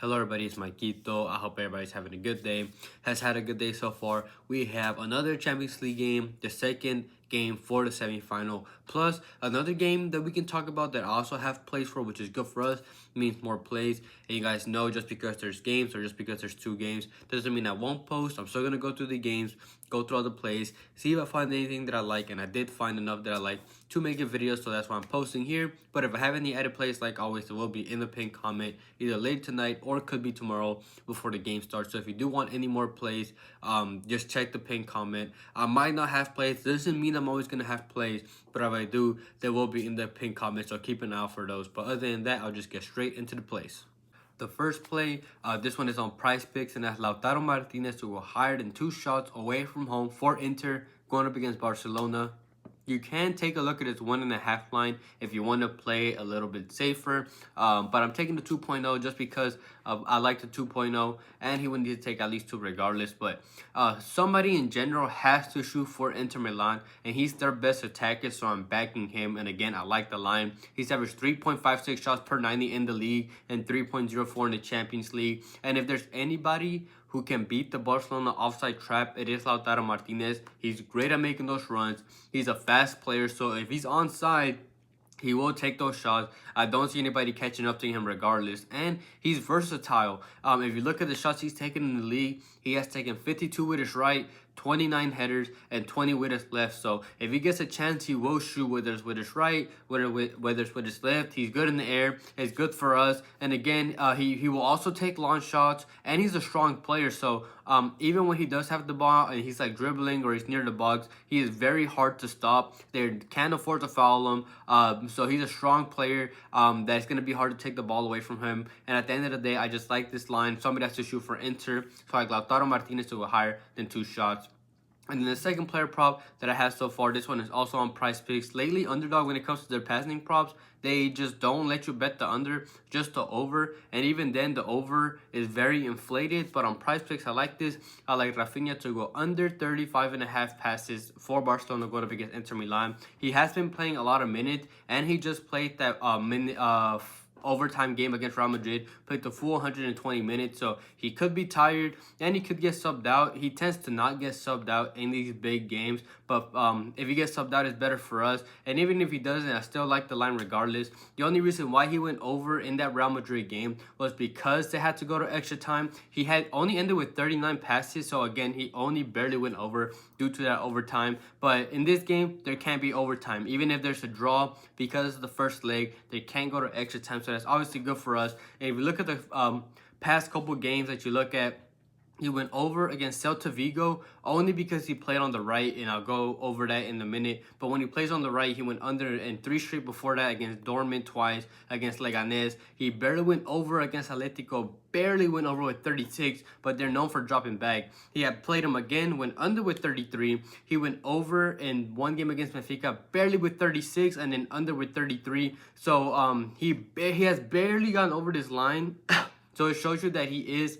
Hello everybody, it's Maikito. I hope everybody's having a good day. Has had a good day so far. We have another Champions League game, the second game for the semifinal, plus another game that we can talk about that I also have plays for, which is good for us. It means more plays. And you guys know, just because there's games or just because there's two games doesn't mean I won't post. I'm still gonna go through the games, go through all the plays, see if I find anything that I like, and I did find enough that I like to make a video, so that's why I'm posting here. But if I have any edit plays, like always, it will be in the pinned comment either late tonight or it could be tomorrow before the game starts. So if you do want any more plays, just check the pinned comment. I might not have plays. Doesn't mean I'm always gonna have plays, but if I do, they will be in the pinned comment, so keep an eye out for those. But other than that, I'll just get straight into the plays. The first play, this one is on PrizePicks, and that's Lautaro Martinez to go higher than 2 shots away from home for Inter going up against Barcelona. You can take a look at its 1.5 line if you want to play a little bit safer. But I'm taking the 2.0 just because I like the 2.0, and he would need to take at least 2 regardless. But somebody in general has to shoot for Inter Milan, and he's their best attacker, so I'm backing him. And again, I like the line. He's averaged 3.56 shots per 90 in the league and 3.04 in the Champions League. And if there's anybody who can beat the Barcelona offside trap, it is Lautaro Martinez. He's great at making those runs. He's a fast player, so if he's onside, he will take those shots. I don't see anybody catching up to him regardless. And he's versatile. If you look at the shots he's taken in the league, he has taken 52 with his right, 29 headers, and 20 with his left. So if he gets a chance, he will shoot, whether it's with his right, whether it's with his left. He's good in the air. It's good for us. And again, he will also take long shots, and he's a strong player. So even when he does have the ball and he's like dribbling or he's near the box, he is very hard to stop. They can't afford to foul him. So he's a strong player that's going to be hard to take the ball away from him. And at the end of the day, I just like this line. Somebody has to shoot for Inter. So I like Lautaro Martinez to go higher than 2 shots. And then the second player prop that I have so far, this one is also on PrizePicks. Lately, Underdog, when it comes to their passing props, they just don't let you bet the under, just the over. And even then, the over is very inflated. But on PrizePicks, I like this. I like Rafinha to go under 35.5 passes for Barcelona going up against Inter Milan. He has been playing a lot of minutes, and he just played that overtime game against Real Madrid, played the full 120 minutes, so he could be tired and he could get subbed out. He tends to not get subbed out in these big games, but if he gets subbed out, it's better for us. And even if he doesn't, I still like the line regardless. The only reason why he went over in that Real Madrid game was because they had to go to extra time. He had only ended with 39 passes, so again, he only barely went over due to that overtime. But in this game, there can't be overtime. Even if there's a draw, because of the first leg, they can't go to extra time, so that's obviously good for us. And if you look at the past couple games that you look at, he went over against Celta Vigo only because he played on the right, and I'll go over that in a minute. But when he plays on the right, he went under in 3 straight before that against Dortmund, twice against Leganés. He barely went over against Atletico, barely went over with 36, but they're known for dropping back. He had played him again, went under with 33. He went over in one game against Benfica, barely with 36, and then under with 33. So he has barely gotten over this line. So it shows you that he is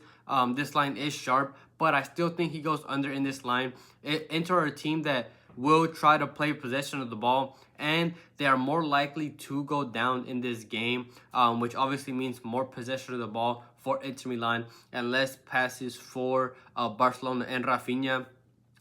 this line is sharp, but I still think he goes under in this line. Inter a team that will try to play possession of the ball, and they are more likely to go down in this game, which obviously means more possession of the ball for Inter Milan and less passes for Barcelona and Rafinha.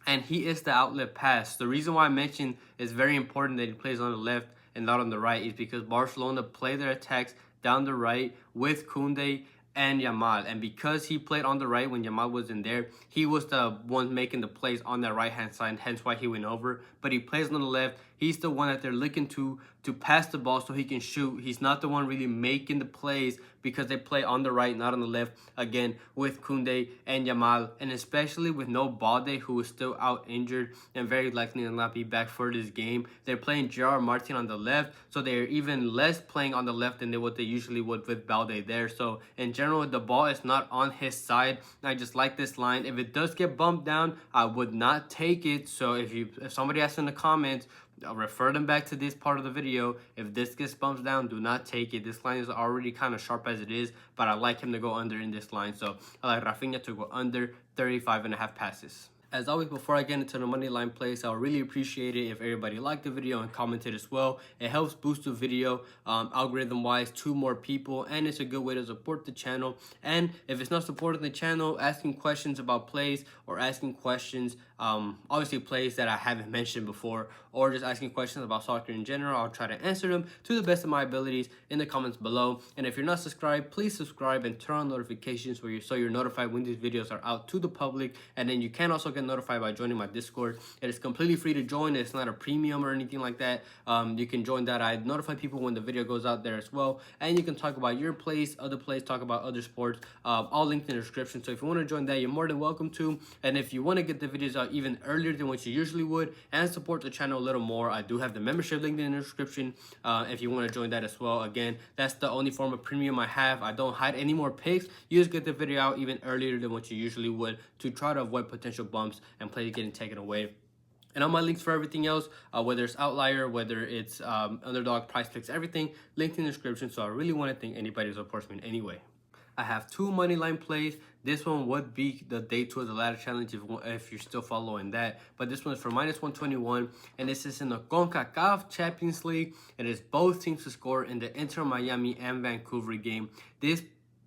And he is the outlet pass. The reason why I mentioned it's very important that he plays on the left and not on the right is because Barcelona play their attacks down the right with Koundé and Yamal, and because he played on the right when Yamal was in there, he was the one making the plays on that right hand side, hence why he went over. But he plays on the left. He's the one that they're looking to pass the ball so he can shoot. He's not the one really making the plays because they play on the right, not on the left, again with Koundé and Yamal, and especially with no Balde, who is still out injured and very likely to not be back for this game. They're playing Gerard Martin on the left, so they're even less playing on the left than what they usually would with Balde there. So in general, the ball is not on his side. I just like this line. If it does get bumped down, I would not take it. So if somebody asks in the comments, I'll refer them back to this part of the video. If this gets bumped down, do not take it. This line is already kind of sharp as it is, but I like him to go under in this line. So I like Rafinha to go under 35.5 passes. As always, before I get into the money line plays, I would really appreciate it if everybody liked the video and commented as well. It helps boost the video algorithm-wise to more people, and it's a good way to support the channel. And if it's not supporting the channel, asking questions about plays or asking questions, obviously plays that I haven't mentioned before, or just asking questions about soccer in general, I'll try to answer them to the best of my abilities in the comments below. And if you're not subscribed, please subscribe and turn on notifications so you're notified when these videos are out to the public. And then you can also get notified by joining my Discord. It is completely free to join. It's not a premium or anything like that. You can join that. I notify people when the video goes out there as well. And you can talk about your plays, other plays, talk about other sports, all linked in the description. So if you want to join that, you're more than welcome to. And if you want to get the videos out even earlier than what you usually would and support the channel a little more, I do have the membership link in the description if you want to join that as well. Again, that's the only form of premium I have. I don't hide any more picks. You just get the video out even earlier than what you usually would to try to avoid potential bumps and plays getting taken away. And all my links for everything else, whether it's Outlier, whether it's Underdog, PrizePicks, everything linked in the description. So I really want to thank anybody who supports me in any way. I have two money line plays. This one would be the day 2 of the ladder challenge if you're still following that. But this one is for -121, and this is in the CONCACAF Champions League. It is both teams to score in the Inter Miami and Vancouver game. This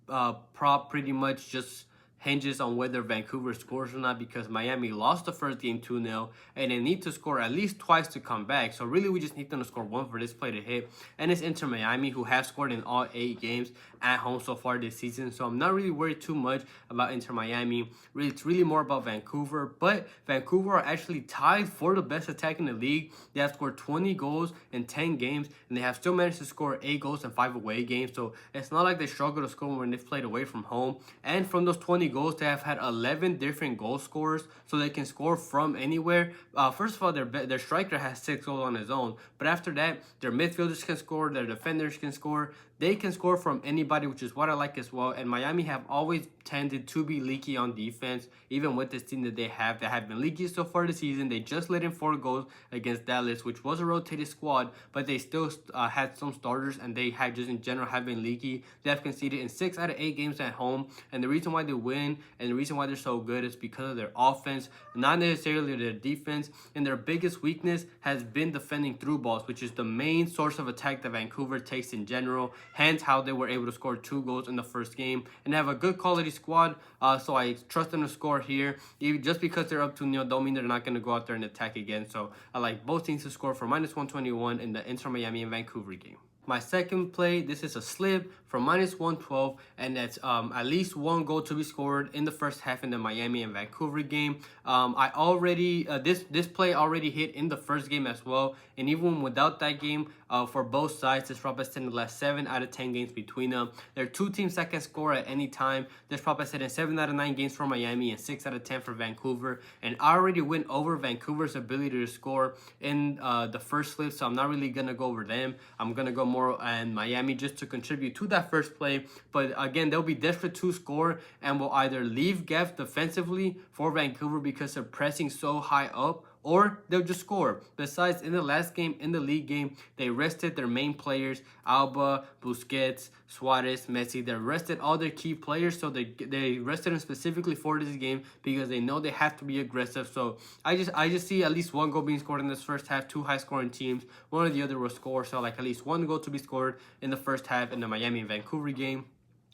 prop pretty much just hinges on whether Vancouver scores or not, because Miami lost the first game 2-0 and they need to score at least twice to come back. So really we just need them to score one for this play to hit. And it's Inter Miami, who have scored in all 8 games at home so far this season. So I'm not really worried too much about Inter Miami. Really, it's really more about Vancouver. But Vancouver are actually tied for the best attack in the league. They have scored 20 goals in 10 games, and they have still managed to score 8 goals in 5 away games. So it's not like they struggle to score when they've played away from home. And from those 20 goals, they have had 11 different goal scorers, so they can score from anywhere. First of all, their striker has 6 goals on his own, but after that, their midfielders can score, their defenders can score. They can score from anybody, which is what I like as well. And Miami have always tended to be leaky on defense, even with this team that they have. They have been leaky so far this season. They just let in 4 goals against Dallas, which was a rotated squad, but they still had some starters, and they had just in general have been leaky. They have conceded in 6 out of 8 games at home, and the reason why they win and the reason why they're so good is because of their offense, not necessarily their defense. And their biggest weakness has been defending through balls, which is the main source of attack that Vancouver takes in general. Hence how they were able to score 2 goals in the first game and have a good quality squad. So I trust them to score here. Just because they're up 2-0 don't mean they're not going to go out there and attack again. So I like both teams to score for -121 in the Inter Miami and Vancouver game. My second play, this is a slip for -112, and that's at least 1 goal to be scored in the first half in the Miami and Vancouver game. I already this play already hit in the first game as well, and even without that game, for both sides, this prop has hit in the last 7 out of 10 games between them. There are 2 teams that can score at any time. This prop has hit in 7 out of 9 games for Miami and 6 out of 10 for Vancouver, and I already went over Vancouver's ability to score in the first slip, so I'm not really gonna go over them. I'm gonna go more on Miami just to contribute to that first play. But again, they'll be desperate to score and will either leave gaps defensively for Vancouver because they're pressing so high up, or they'll just score. Besides, in the last game, in the league game, they rested their main players, Alba, Busquets, Suarez, Messi. They rested all their key players, so they rested them specifically for this game because they know they have to be aggressive. So I just see at least 1 goal being scored in this first half. 2 high-scoring teams, one or the other will score. So like at least 1 goal to be scored in the first half in the Miami and Vancouver game.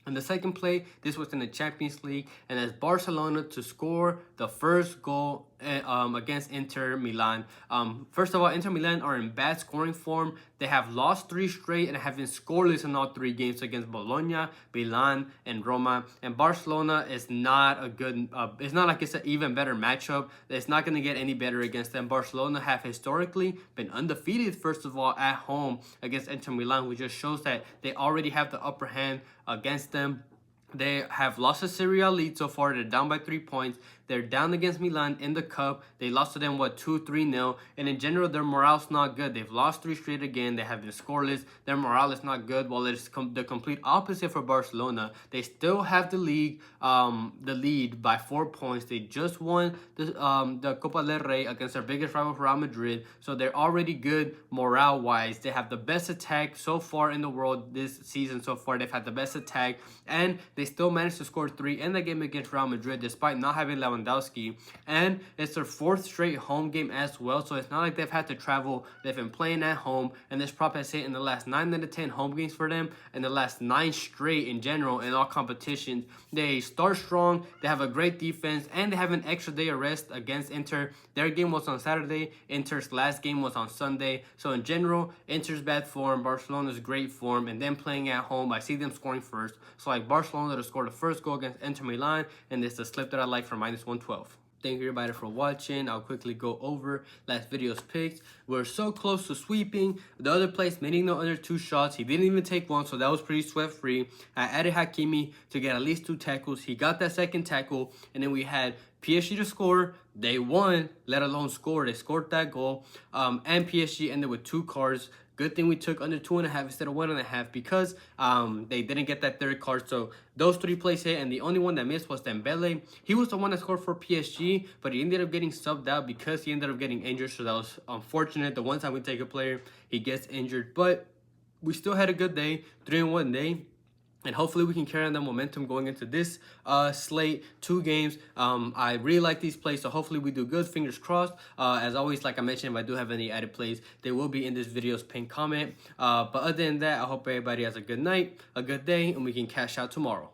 And the second play, this was in the Champions League, and that's Barcelona to score the first goal against Inter Milan. First of all, Inter Milan are in bad scoring form. They have lost 3 straight and have been scoreless in all 3 games against Bologna, Milan, and Roma. And Barcelona is not a good, it's not like it's an even better matchup. It's not going to get any better against them. Barcelona have historically been undefeated, first of all, at home against Inter Milan, which just shows that they already have the upper hand against them. They have lost a Serie A lead so far. They're down by 3 points. They're down against Milan in the cup. They lost to them, 2-3-0. And in general, their morale's not good. They've lost 3 straight again. They have been scoreless. Their morale is not good. While it's the complete opposite for Barcelona. They still have the league, the lead by 4 points. They just won the Copa del Rey against their biggest rival, Real Madrid. So they're already good morale-wise. They have the best attack so far in the world this season so far. They've had the best attack. And they they still managed to score 3 in the game against Real Madrid despite not having Lewandowski. And it's their 4th straight home game as well, so it's not like they've had to travel. They've been playing at home, and this prop has hit in the last 9 out of 10 home games for them, and the last 9 straight in general in all competitions. They start strong, they have a great defense, and they have an extra day of rest against Inter. Their game was on Saturday, Inter's last game was on Sunday. So in general, Inter's bad form, Barcelona's great form, and then playing at home, I see them scoring first. So like Barcelona to score the first goal against Inter Milan, and it's the slip that I like for -112. Thank you everybody for watching. I'll quickly go over last video's picks. We're so close to sweeping. The other place, meaning no under 2 shots. He didn't even take one, so that was pretty sweat free. I added Hakimi to get at least 2 tackles. He got that second tackle, and then we had PSG to score. They won, let alone score. They scored that goal. And PSG ended with 2 cards. Good thing we took under 2.5 instead of 1.5 because they didn't get that 3rd card. So those 3 plays hit, and the only one that missed was Dembele. He was the one that scored for PSG, but he ended up getting subbed out because he ended up getting injured. So that was unfortunate. The one time we take a player, he gets injured. But we still had a good day, 3-1 day. And hopefully we can carry on the momentum going into this slate, 2 games. I really like these plays, so hopefully we do good. Fingers crossed. As always, like I mentioned, if I do have any added plays, they will be in this video's pinned comment. But other than that, I hope everybody has a good night, a good day, and we can cash out tomorrow.